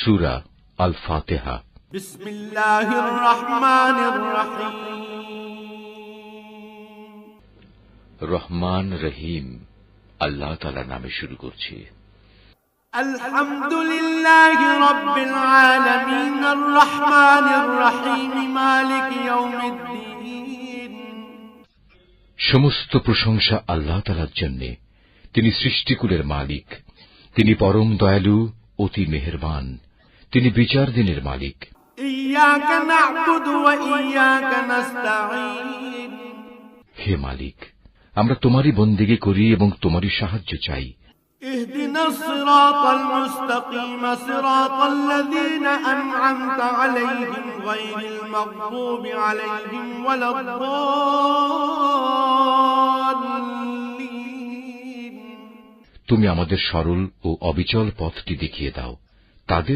সূরা আল ফাতিহা। বিসমিল্লাহির রহমানির রহিম। রহমান রহিম আল্লাহ তাআলার নামে শুরু করছি। আলহামদুলিল্লাহি রাব্বিল আলামিন আর রহমানির রহিম মালিক ইয়াউমিদ্দিন। সমস্ত প্রশংসা আল্লাহ তাআলার জন্য। তিনি সৃষ্টিকুলের মালিক। তিনি পরম দয়ালু, অতি মেহেরবান। তিনি বিচার দিনের মালিক। ইয়াকা না'বুদু ওয়া ইয়াকা নাস্তাঈন। হে মালিক, আমরা তোমারই বন্দেগী করি এবং তোমারই সাহায্য চাই। ইহদিনাস সিরাতাল মুস্তাকিম সিরাতাল্লাযীনা আন'আমতা আলাইহিম গায়রিল মাগদুবি আলাইহিম ওয়ালাদ-দাল্লিন। তুমি আমাদের সরল ও অবিচল পথটি দেখিয়ে দাও, তাদের